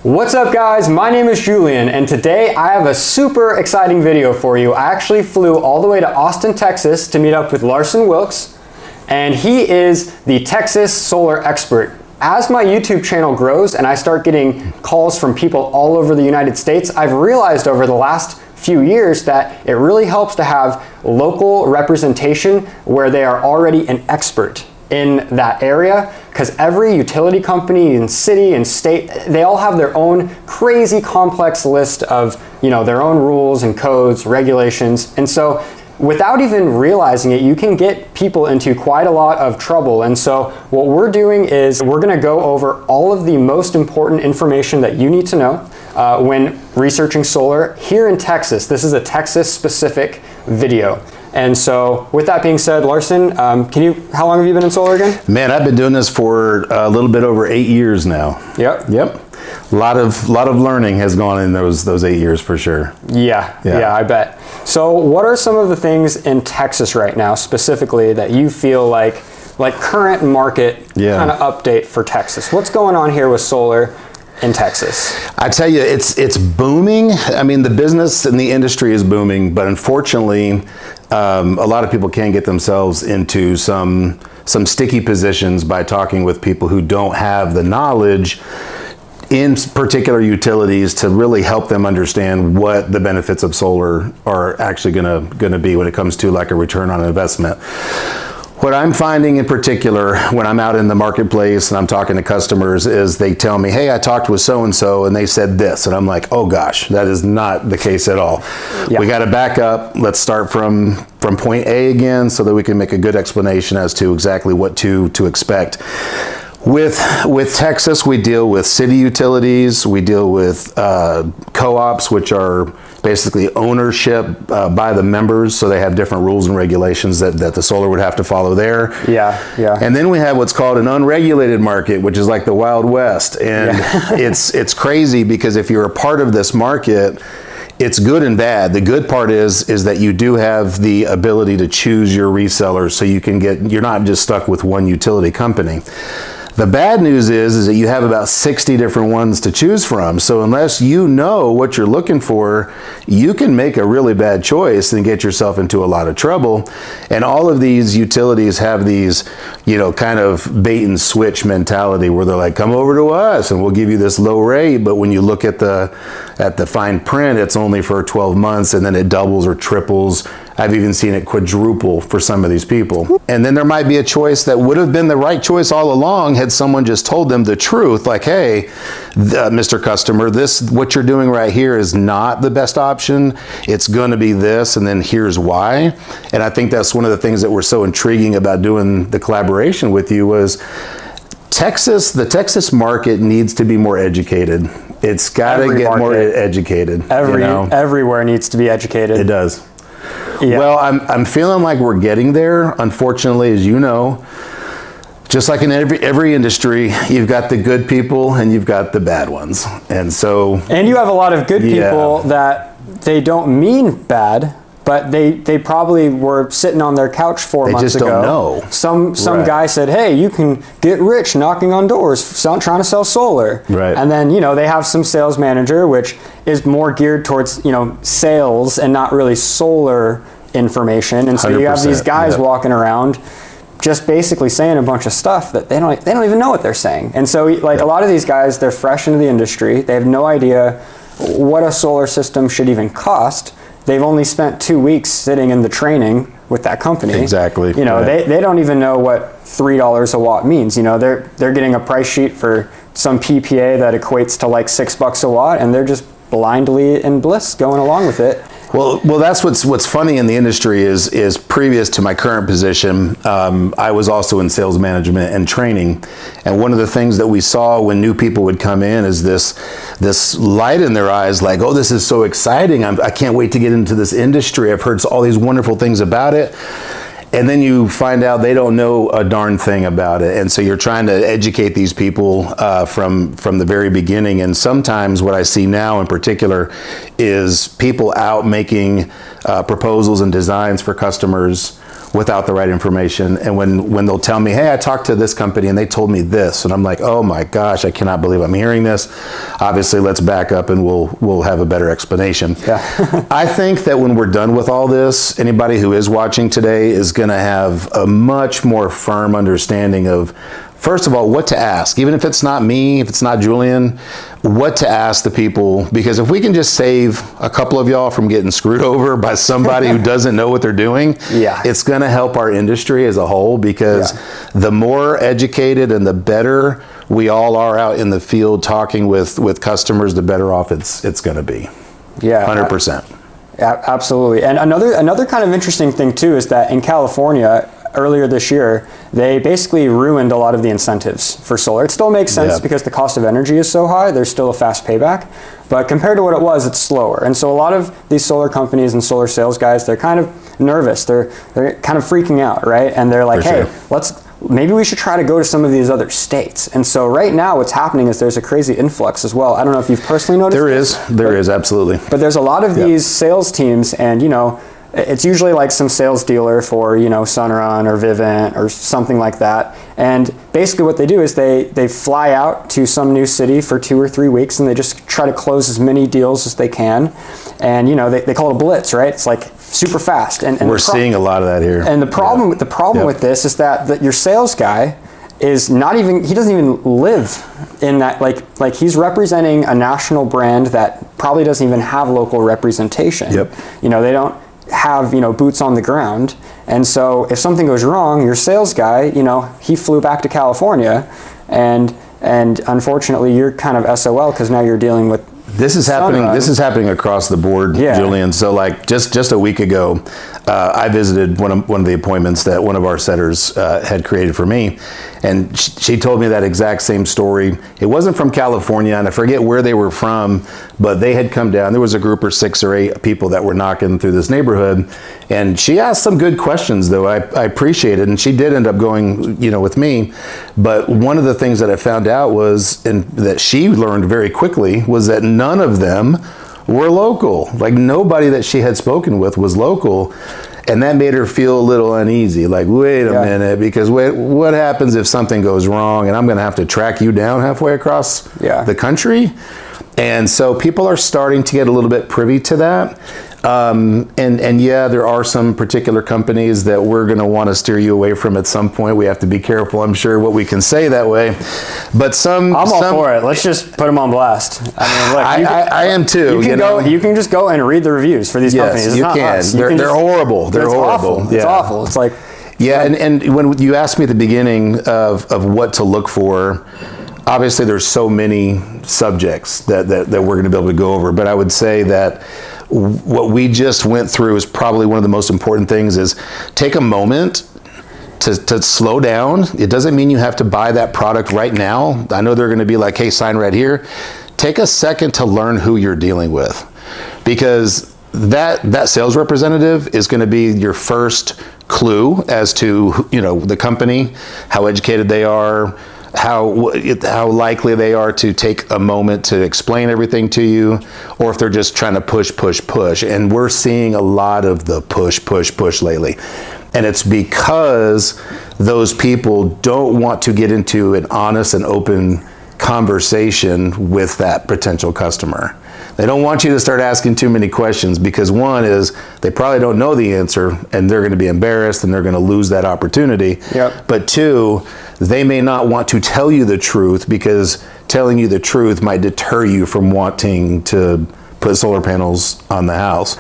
What's up guys, my name is Julian and today I have a super exciting video for you. I actually flew all the way to Austin, Texas to meet up with Larsen Wilkes, and he is the Texas solar expert. As my YouTube channel grows and I start getting calls from people all over the United States, I've realized over the last few years that it really helps to have local representation where they are already an expert in that area, because every utility company and city and state, they all have their own crazy complex list of, their own rules and codes, regulations. And so without even realizing it, you can get people into quite a lot of trouble. And so what we're doing is we're going to go over all of the most important information that you need to know when researching solar here in Texas. This is a Texas specific video. And so with that being said, Larsen, how long have you been in solar again? Man, I've been doing this for a little bit over 8 years now. Yep. A lot of learning has gone in those 8 years for sure. Yeah, I bet. So what are some of the things in Texas right now specifically that you feel like current market kind of update for Texas? What's going on here with solar in Texas? I tell you, it's booming. I mean, the business and the industry is booming, but unfortunately, a lot of people can get themselves into some sticky positions by talking with people who don't have the knowledge in particular utilities to really help them understand what the benefits of solar are actually gonna be when it comes to like a return on investment. What I'm finding in particular when I'm out in the marketplace and I'm talking to customers is they tell me, hey, I talked with so-and-so and they said this. And I'm like, oh gosh, that is not the case at all. Yeah. We got to back up. Let's start from point A again so that we can make a good explanation as to exactly what to expect. With Texas, we deal with city utilities, we deal with co-ops, which are basically ownership by the members, so they have different rules and regulations that the solar would have to follow there. Yeah. And then we have what's called an unregulated market, which is like the Wild West. And it's crazy because if you're a part of this market, it's good and bad. The good part is that you do have the ability to choose your reseller, so you're not just stuck with one utility company. The bad news is that you have about 60 different ones to choose from. So unless you know what you're looking for, you can make a really bad choice and get yourself into a lot of trouble. And all of these utilities have these, kind of bait and switch mentality where they're like, come over to us and we'll give you this low rate. But when you look at the fine print, it's only for 12 months and then it doubles or triples. I've even seen it quadruple for some of these people. And then there might be a choice that would have been the right choice all along had someone just told them the truth, like, hey, Mr. Customer, what you're doing right here is not the best option. It's gonna be this, and then here's why. And I think that's one of the things that were so intriguing about doing the collaboration with you was the Texas market needs to be more educated. It's gotta get more educated. Everywhere needs to be educated. It does. Yeah. Well, I'm feeling like we're getting there. Unfortunately, as you know, just like in every industry, you've got the good people and you've got the bad ones. And you have a lot of good people that they don't mean bad, but they probably were sitting on their couch 4 months ago. They just don't know. Some guy said, hey, you can get rich knocking on doors, trying to sell solar. Right. And then, they have some sales manager, which is more geared towards, sales and not really solar information. And so you have these guys walking around just basically saying a bunch of stuff that they don't even know what they're saying. And so a lot of these guys, they're fresh into the industry. They have no idea what a solar system should even cost. They've only spent 2 weeks sitting in the training with that company. Exactly. They don't even know what $3 a watt means. They're getting a price sheet for some PPA that equates to like $6 a watt, and they're just blindly in bliss going along with it. Well, that's what's funny in the industry is previous to my current position, I was also in sales management and training. And one of the things that we saw when new people would come in is this light in their eyes, like, oh, this is so exciting. I can't wait to get into this industry. I've heard all these wonderful things about it. And then you find out they don't know a darn thing about it. And so you're trying to educate these people from the very beginning. And sometimes what I see now in particular is people out making proposals and designs for customers without the right information. And when they'll tell me, hey, I talked to this company and they told me this, and I'm like, oh my gosh, I cannot believe I'm hearing this. Obviously, let's back up and we'll have a better explanation. Yeah. I think that when we're done with all this, anybody who is watching today is going to have a much more firm understanding of, first of all, what to ask. Even if it's not me, if it's not Julian, what to ask the people. Because if we can just save a couple of y'all from getting screwed over by somebody who doesn't know what they're doing, it's going to help our industry as a whole. Because the more educated and the better we all are out in the field talking with customers, the better off it's going to be. Yeah, 100%. Absolutely. And another kind of interesting thing too is that in California, earlier this year, they basically ruined a lot of the incentives for solar. It still makes sense because the cost of energy is so high, there's still a fast payback, but compared to what it was, it's slower. And so a lot of these solar companies and solar sales guys, they're kind of nervous. They're kind of freaking out, right? And they're like, hey, maybe we should try to go to some of these other states. And so right now what's happening is there's a crazy influx as well. I don't know if you've personally noticed There is, absolutely. But there's a lot of these sales teams, and it's usually like some sales dealer for, Sunrun or Vivint or something like that. And basically what they do is they fly out to some new city for 2 or 3 weeks and they just try to close as many deals as they can. And, they call it a blitz, right? It's like super fast. And we're seeing a lot of that here. And the problem with this is that your sales guy is not even, he doesn't even live in that, like he's representing a national brand that probably doesn't even have local representation. They don't have boots on the ground, and so if something goes wrong, your sales guy he flew back to California, and unfortunately you're kind of SOL because now you're dealing with this is happening across the board, Julian. So like just a week ago, I visited one of the appointments that one of our setters had created for me, and she told me that exact same story. It wasn't from California, and I forget where they were from, but they had come down. There was a group of 6 or 8 people that were knocking through this neighborhood, and she asked some good questions, though. I appreciate it, and she did end up going, with me. But one of the things that I found out was, and that she learned very quickly, was that none of them were local. Like nobody that she had spoken with was local. And that made her feel a little uneasy. Like, wait a minute, because what happens if something goes wrong and I'm gonna have to track you down halfway across the country? And so people are starting to get a little bit privy to that. And there are some particular companies that we're going to want to steer you away from at some point. We have to be careful, I'm sure, what we can say that way. But I'm all for it. Let's just put them on blast. I mean, look, I am too. You can just go and read the reviews for these companies. It's not us. They're horrible. They're horrible. Awful. It's awful. It's like and when you asked me at the beginning of what to look for, obviously there's so many subjects that we're going to be able to go over. But I would say that what we just went through is probably one of the most important things. Is take a moment to slow down. It doesn't mean you have to buy that product right now. I know they're going to be like, hey, sign right here. Take a second to learn who you're dealing with, because that sales representative is going to be your first clue as to the company, how educated they are, how likely they are to take a moment to explain everything to you, or if they're just trying to push. And we're seeing a lot of the push lately. And it's because those people don't want to get into an honest and open conversation with that potential customer. They don't want you to start asking too many questions, because one is they probably don't know the answer and they're going to be embarrassed and they're going to lose that opportunity. But 2, they may not want to tell you the truth, because telling you the truth might deter you from wanting to put solar panels on the house.